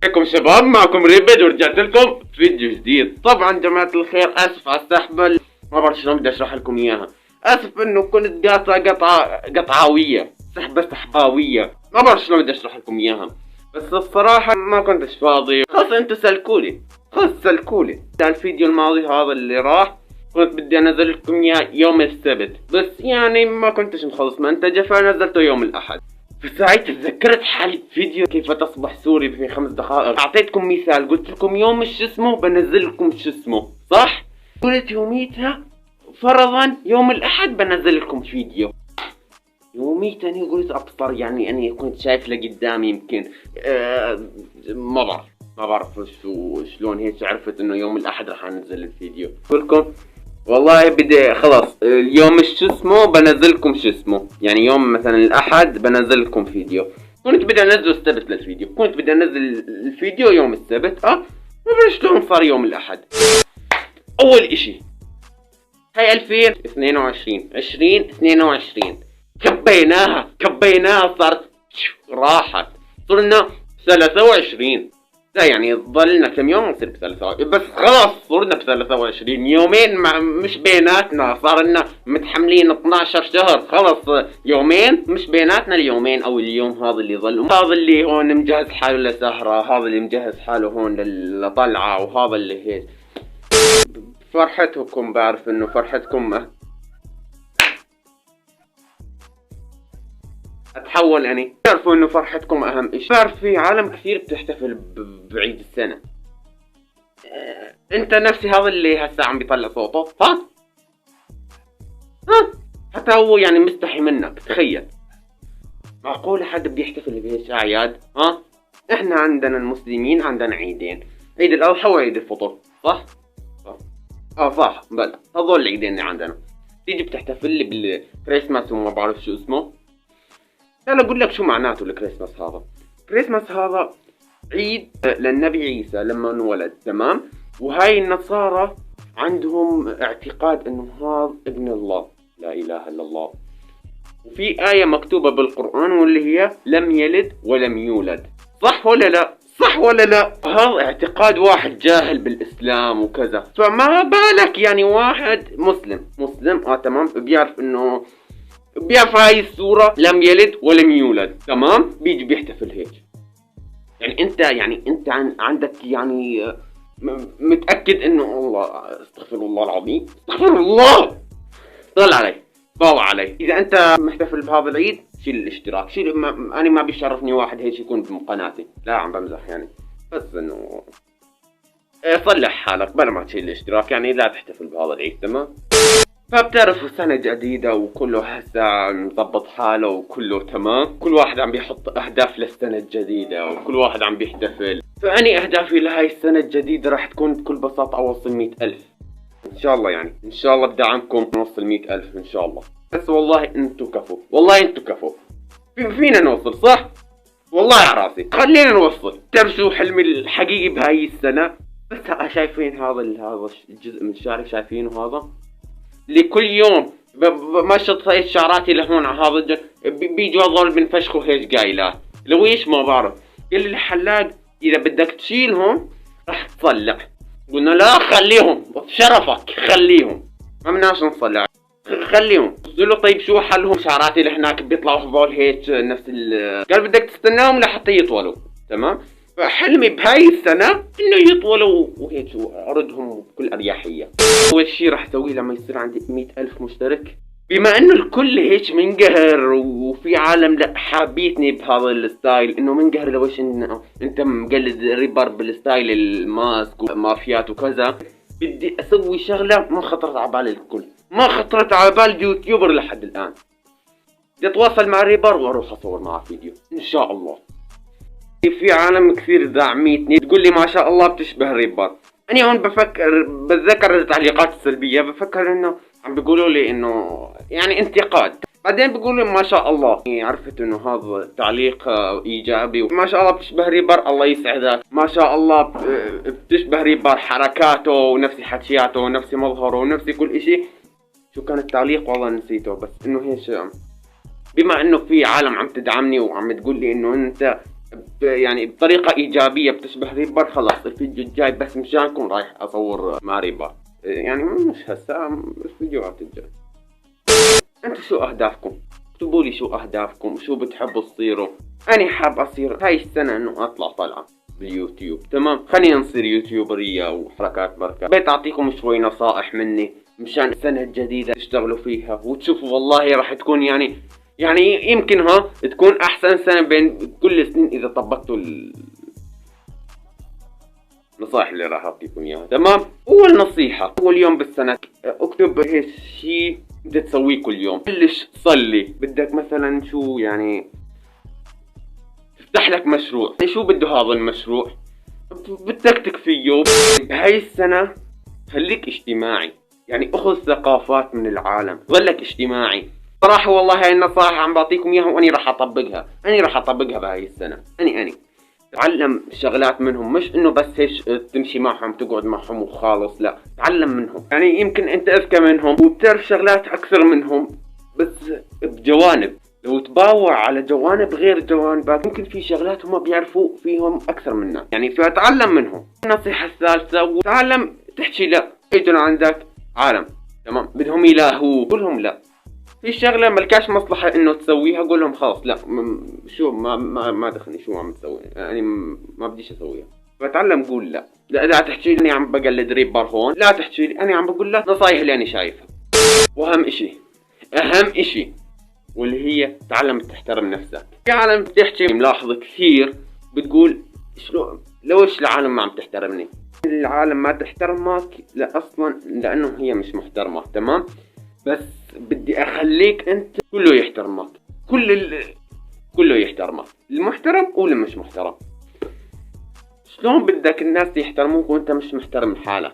عليكم شباب، معكم ريبد ورجعت لكم فيديو جديد. طبعا جماعة الخير اسف على السحبة، ما بعرف شلون بدي اشرح لكم اياها. اسف انه كنت قاطع قطعاوية، سحباوية، ما بعرف شلون بدي اشرح لكم اياها. بس الصراحة ما كنتش فاضي، خلص انتوا سلكولي. الفيديو الماضي هذا اللي راح كنت بدي انزل لكم اياه يوم السبت، بس يعني ما كنتش مخلص منتجه فنزلته يوم الاحد. فساعتها تذكرت حالي بفيديو كيف تصبح سوري في 5 دقائق. اعطيتكم مثال، قلت لكم يوم شو اسمه بنزل لكم شو اسمه، صح؟ قلت يوميتها فرضا يوم الاحد بنزل لكم فيديو. يوميتها اني قلت ابصر، يعني اني كنت شايف لقدامي يمكن ما بعرف شلون هيك عرفت انه يوم الاحد راح انزل الفيديو. اقول لكم والله بدي خلاص اليوم شو اسمه بنزلكم شو اسمه، يعني يوم مثلا الاحد بنزل لكم فيديو. كنت بدي انزل السبت للفيديو، كنت بدي انزل الفيديو يوم السبت. ما بعرف شلون صار يوم الاحد. اول اشي هاي 2022 2022 كبيناها صارت راحت، صرنا 23. لا يعني ظلنا كم يوم نصير ب23، بس خلاص صرنا ب23 يومين مش بيناتنا، صار لنا متحملين 12 شهر. خلص يومين مش بيناتنا، اليومين او اليوم هذا اللي ظل، هذا اللي هون مجهز حاله لسهرة، هذا اللي مجهز حاله هون لطلعة، وهذا اللي هيك. فرحتكم، بعرف انه فرحتكم اتحول اني تعرفوا انه فرحتكم اهم اشي. بعرف في عالم كثير بتحتفل بعيد السنة. انت نفسي هذا اللي هسه عم بيطلع صوته، ها حتى هو يعني مستحي منك. تخيل، معقول حد بده يحتفل بهيك اعياد؟ احنا عندنا المسلمين عندنا عيدين، عيد الاضحى وعيد الفطر، صح؟ صح، بلى هذول العيدين اللي عندنا. تيجي بتحتفل لي بالكريسماس وما بعرف شو اسمه. انا اقول لك شو معناته الكريسماس هذا. الكريسماس هذا عيد للنبي عيسى لما انولد، تمام؟ وهاي النصارى عندهم اعتقاد انه هذا ابن الله، لا اله الا الله. وفي آية مكتوبة بالقرآن واللي هي لم يلد ولم يولد، صح ولا لا؟ صح ولا لا؟ هذا اعتقاد واحد جاهل بالاسلام وكذا، فما بالك يعني واحد مسلم تمام، بيعرف هاي السورة لم يلد ولم يولد، تمام؟ بيجي بيحتفل هيك. يعني انت عندك يعني متأكد انه الله، استغفر الله العظيم، استغفر الله، طلع علي باو علي. اذا انت محتفل بهذا العيد شيل الاشتراك، انا ما بيشرفني واحد هيك يكون بقناتي، لا عم بمزح يعني، بس انه صلح حالك بلا ما تشيل الاشتراك، يعني لا تحتفل بهذا العيد، تمام؟ فبتعرفوا سنة جديدة وكله هسه مضبط حاله وكله تمام، كل واحد عم بيحط اهداف للسنة الجديدة وكل واحد عم بيحتفل. فاني اهدافي لهاي السنة الجديدة راح تكون بكل بساطة اوصل 100,000 ان شاء الله، يعني ان شاء الله بدعمكم نوصل 100,000 ان شاء الله. بس والله انتو كفو، والله انتو كفو، فينا نوصل، صح؟ والله على راسي، خلينا نوصل. تعرف شو حلمي الحقيقي بهاي السنة؟ بس شايفين هذا الجزء من الشارع، شايفينه هذا اللي كل يوم بمشط هاي شعراتي لهون على هذا بيجوا هذول بنفشخوا هيك قايلات لو ايش ما بعرف. قال الحلاق اذا بدك تشيلهم راح تصلع. قلنا لا خليهم بشرفك، خليهم، ما بدناش نصلع، خليهم. قلت له طيب شو حلهم؟ شعراتي اللي هناك بيطلعوا هذول هيك نفس قال بدك تستناهم لحتى يطولوا، تمام؟ فحلمي بهاي السنة انه يطولوا وهيك واردهم بكل اريحية. اول شي راح اسويه لما يصير عندي 100,000 مشترك، بما انه الكل هيك منقهر وفي عالم لا حابيتني بهذا الستايل، انه منقهر لوش انت مقلد ريبر بالستايل الماسك ومافيات وكذا. بدي اسوي شغلة ما خطرت على بال الكل، ما خطرت على بال يوتيوبر لحد الان. بدي اتواصل مع ريبر واروح اصور معه فيديو ان شاء الله. في عالم كثير داعميتني تقول لي ما شاء الله بتشبه ريبر. انا هون بتذكر التعليقات السلبية، بفكر انه عم بيقولوا لي انه يعني انتقاد، بعدين بيقولوا ما شاء الله. عرفت انه هذا تعليق ايجابي، ما شاء الله بتشبه ريبر، الله يسعدك، ما شاء الله بتشبه ريبر، حركاته ونفس حكياته ونفس مظهره ونفس كل اشي. شو كان التعليق والله نسيته، بس انه هيك بما انه في عالم عم تدعمني وعم تقول لي انه انت يعني بطريقة إيجابية بتشبه ريبر، خلاص الفيديو الجاي بس مشانكم رايح أصور مع ريبر، يعني مش هسا، الفيديوهات الجاي. انتوا شو أهدافكم؟ اكتبوا لي شو أهدافكم، شو بتحبوا تصيروا. أنا حاب أصير هاي السنة إنه أطلع طلعة باليوتيوب، تمام؟ خلينا نصير يوتيوبرية وحركات بركات. بيت أعطيكم شوي نصائح مني مشان السنة الجديدة تشتغلوا فيها وتشوفوا والله راح تكون يعني يمكن تكون أحسن سنة بين كل السنين إذا طبقتوا النصائح اللي راح أعطيكم إياها، تمام؟ أول نصيحة، أول يوم بالسنة اكتب هيك شيء بدك تسويه كل يوم. بلش صلي، بدك مثلا شو يعني تفتح لك مشروع، شو بده هذا المشروع بتكتك فيه. بهاي السنة خليك اجتماعي، يعني اخذ ثقافات من العالم، ظلك اجتماعي. صراحة والله هاي النصائح عم بعطيكم اياها واني راح اطبقها بهاي السنة. اني تعلم شغلات منهم، مش انه بس هيك تمشي معهم تقعد معهم وخالص، لا، تعلم منهم. يعني يمكن انت اذكى منهم وبتعرف شغلات اكثر منهم، بس بجوانب لو تباوع على جوانب غير جوانبك ممكن في شغلات هم بيعرفوا فيهم اكثر منك، يعني فتعلم منهم. النصيحة الثالثة، وتعلم تحكي لا. اجوا عندك عالم تمام بدهم يلاهوا، قول لهم لا. في شغله ملكاش مصلحه انه تسويها، قول لهم خلاص لا، شو ما دخلني شو عم تسوي، يعني ما بديش اسويها. فتعلم قول لا. اذا تحكي لي اني عم بقلد ريبر هون، لا تحكي لي، انا عم بقول لك نصايح اللي انا شايفها. واهم اشي واللي هي تعلم تحترم نفسك. في عالم بتحكي ملاحظ كثير بتقول ليش العالم ما عم تحترمني؟ العالم ما تحترمك لا اصلا لانه هي مش محترمه، تمام؟ بس بدي اخليك انت كله يحترمك، كله يحترمك، المحترم واللي مش محترم. شلون بدك الناس يحترموك وانت مش محترم حالك؟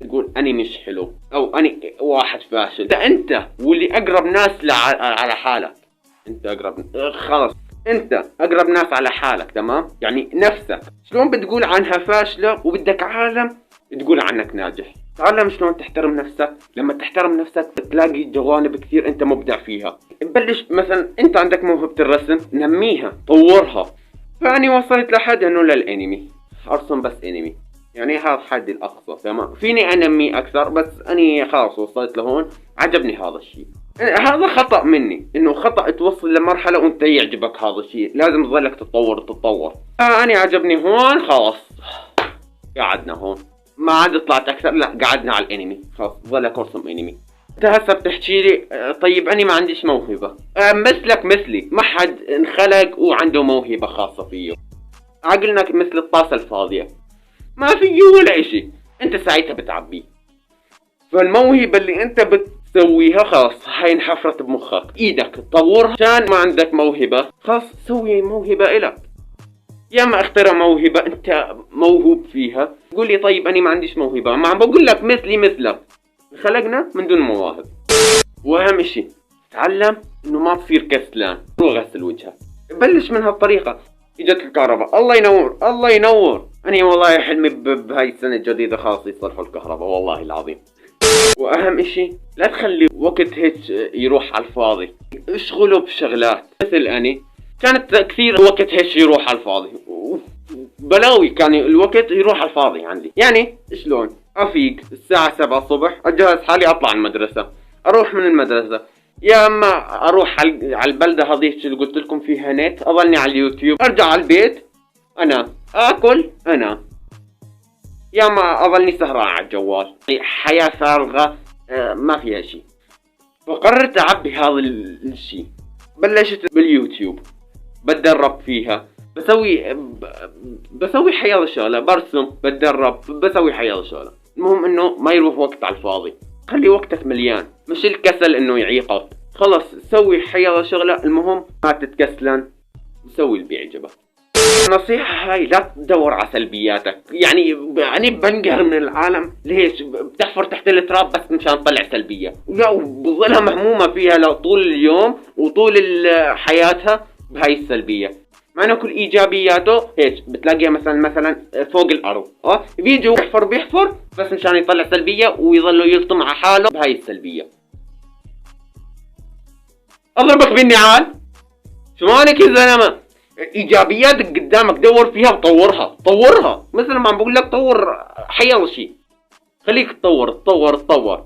تقول اني مش حلو او اني واحد فاشل. ده انت واللي اقرب ناس على حالك، انت اقرب ناس على حالك، تمام؟ يعني نفسك. شلون بتقول عنها فاشلة وبدك عالم تقول عنك ناجح؟ تعلم شلون تحترم نفسك. لما تحترم نفسك بتلاقي جوانب كثير انت مبدع فيها. بلش مثلا انت عندك موهبة الرسم، نميها طورها. فاني وصلت لحد انه للانمي ارسم بس انمي، يعني هذا حدي الاقصى، تمام؟ فيني انمي اكثر بس اني خلاص وصلت لهون، عجبني هذا الشيء. هذا خطأ مني، انه خطأ توصل لمرحلة وانت يعجبك هذا الشيء، لازم تظلك تتطور. اني عجبني هون خلاص قعدنا هون، ما عاد طلعت اكثر، لا قعدنا على الانمي خلاص ظلك ارسم انمي. انت هسه بتحكي لي طيب اني ما عنديش موهبة. مثلك مثلي، ما حد انخلق وعنده موهبة خاصة فيه. عقلنا مثل الطاسة الفاضية ما فيه ولا اشي، انت ساعتها بتعبيه. فالموهبة اللي انت بتسويها خلاص هاي انحفرت بمخك، ايدك تطورها. كان ما عندك موهبة خلاص سوي موهبة الك، يا اما اخترع موهبة انت موهوب فيها. تقول لي طيب اني ما عنديش موهبة، ما عم بقول لك مثلك، خلقنا من دون مواهب. واهم اشي تعلم انه ما تصير كسلان، روح غسل وجهك. بلش من هالطريقة. اجت الكهرباء، الله ينور. اني والله حلمي بهاي السنة الجديدة خلاص يصلحوا الكهرباء والله العظيم. واهم اشي لا تخلي وقت هيك يروح على الفاضي، اشغله بشغلات. مثل اني كانت كثير وقت هيك يروح على الفاضي، بلاوي كان الوقت يروح على الفاضي عندي. يعني شلون افيق الساعة 7 الصبح، اجهز حالي اطلع المدرسة، اروح من المدرسة يا اما اروح على البلدة هذيك اللي قلت لكم فيها نت، اظلني على اليوتيوب، ارجع على البيت انام، اكل انام، يا اما اظلني سهران على الجوال. حياة فارغة ما فيها شيء. فقررت اعبي هذا الشيء. بلشت باليوتيوب بتدرب فيها، بسوي حياة شغلة، برسم، بتدرب، بسوي حياة شغلة. المهم انه ما يروح وقت على الفاضي، خلي وقتك مليان، مش الكسل انه يعيقك. خلص سوي حياة شغلة، المهم ما تتكسلن، سوي اللي بيعجبك. النصيحة هاي لا تدور على سلبياتك. يعني بنقهر من العالم ليش بتحفر تحت التراب بس مشان تطلع سلبية، وبظلها مهمومة فيها طول اليوم وطول حياتها بهاي السلبية، مع انه كل ايجابياته هيك بتلاقيها مثلا فوق الارض. بيجي بيحفر بس مشان يطلع سلبية ويظلوا يلطم على حاله بهاي السلبية. اضربك بالنعال، شو مالك يا زلمة؟ ايجابياتك قدامك دور فيها وطورها، طورها. مثل ما عم بقول لك طور حيلا شيء، خليك تطور.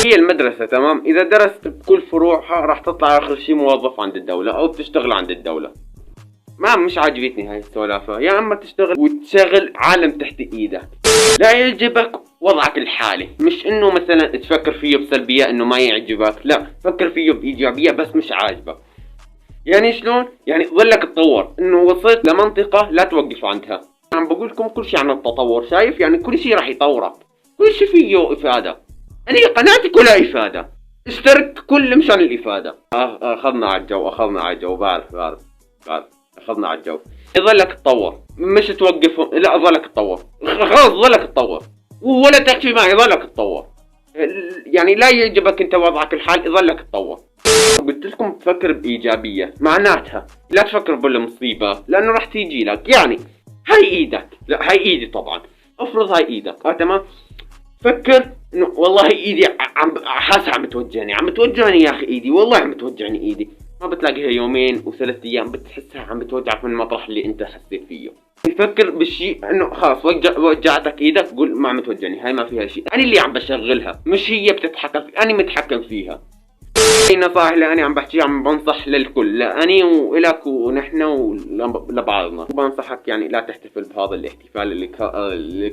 هي المدرسة تمام، إذا درست بكل فروعها راح تطلع آخر شيء موظف عند الدولة أو تشتغل عند الدولة. ما مش عاجبتني هاي السوالفة. يا أما تشتغل وتشغل عالم تحت إيدك، لا يعجبك وضعك الحالي، مش إنه مثلا تفكر فيه بسلبية إنه ما يعجبك، لا فكر فيه بإيجابية بس مش عاجبك. يعني شلون؟ يعني ظلك تطور، إنه وصلت لمنطقة لا توقف عندها. عم بقول لكم كل شيء عن التطور، شايف؟ يعني كل شيء راح يطورك، كل شيء فيه إفادة. أنا قناتي كلها إفادة، اشترك كل مشان الإفادة. أخذنا على الجو، بعرف أخذنا على الجو. يظلك تطور، مش توقف، لا ظلك تطور، خلاص ظلك تطور، ولا تحكي معي، ظلك تطور. يعني لا يعجبك انت وضعك الحال، يظلك تطور. قلت لكم تفكر بإيجابية، معناتها لا تفكر بالمصيبة لأنه راح تيجي لك. يعني هاي إيدك، لا هاي إيدي طبعا، افرض هاي إيدك، تمام. فكر انه والله ايدي حاسة عم توجعني يا اخي، ايدي والله عم توجعني ايدي. ما بتلاقيها يومين وثلاث ايام بتحسها عم بتوجعك من المطرح اللي انت حسيت فيه. يفكر بالشيء انه خلاص وجعتك ايدك، قول ما عم توجعني، هاي ما فيها شيء، انا اللي عم بشغلها مش هي بتتحكم في. انا متحكم فيها. هي نصائح اللي انا عم بحكيها عم بنصح للكل، لاني والك ونحن ولبعضنا. وبنصحك يعني لا تحتفل بهذا الاحتفال اللي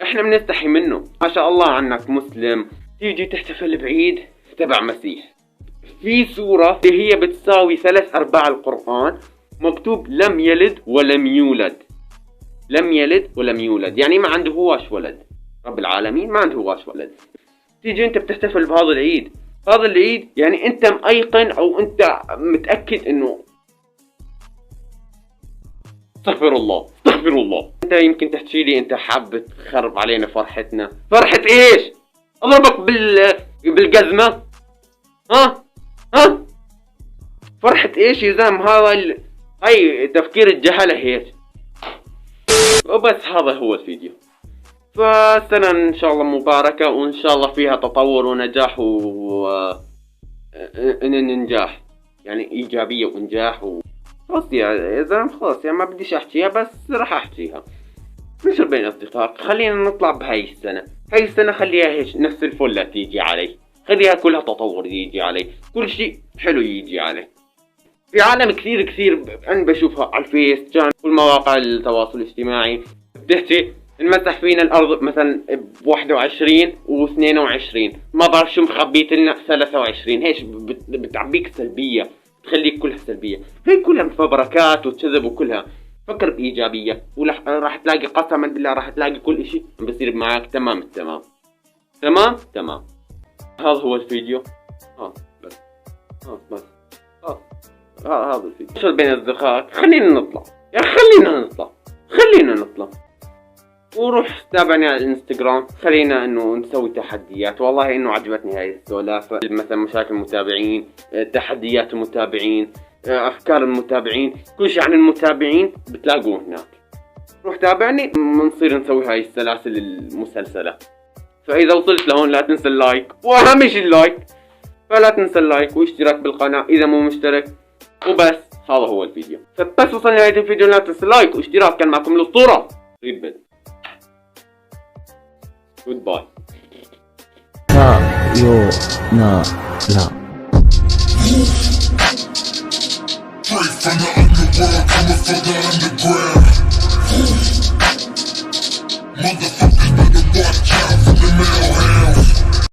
احنا بنستحي منه. ما شاء الله عنك مسلم تيجي تحتفل بعيد تبع مسيح. في سورة اللي هي بتساوي 3/4 القرآن مكتوب لم يلد ولم يولد. لم يلد ولم يولد يعني ما عنده هواش ولد، رب العالمين ما عنده هواش ولد. تيجي انت بتحتفل بهذا العيد، هذا العيد يعني انت مأيقن او انت متأكد انه استغفر الله. انت يمكن تحكي لي انت حاب تخرب علينا فرحتنا. فرحة ايش؟ اضربك بالجزمة؟ ها فرحة ايش يا زلمة؟ هاي تفكير الجهلة هيك. وبس هذا هو الفيديو. فسنة ان شاء الله مباركة، وان شاء الله فيها تطور ونجاح ننجاح، يعني ايجابية ونجاح خلاص يا زلمة، خلاص يعني ما بديش احكيها بس راح احكيها. نشر بين اصدقائك، خلينا نطلع بهاي السنة. هاي السنة خليها هيك نفس الفلة تيجي علي، خليها كلها تطور يجي علي، كل شيء حلو يجي علي. في عالم كثير انا بشوفها على الفيس والمواقع التواصل الاجتماعي بتحكي المسح فينا الارض مثلا ب21 و22، ما بعرف شو مخبيت لنا 23. هيش بتعبيك سلبية، تخليك كلها سلبية. هي كلها مفبركات وكذب وكلها. فكر بإيجابية وراح تلاقي قسما بالله راح تلاقي كل اشي بصير معك تمام. هذا هو الفيديو. بس هذا الفيديو. نشر بين اصدقائك، خلينا نطلع وروح تابعني على الانستغرام. خلينا انه نسوي تحديات. والله انه عجبتني هاي السوالف، مثلا مشاكل المتابعين، تحديات المتابعين، افكار المتابعين، كل شيء عن المتابعين بتلاقوه هناك. روح تابعني بنصير نسوي هاي السلاسل المسلسلة. فاذا وصلت لهون لا تنسى اللايك، واهم شيء اللايك، فلا تنسى اللايك واشتراك بالقناة اذا مو مشترك. وبس هذا هو الفيديو. فبس وصلنا لنهاية الفيديو، لا تنسى اللايك واشتراك. كان معكم الاسطورة ريبل. جود باي. لا Straight from the underworld, I'm a further underground. Mother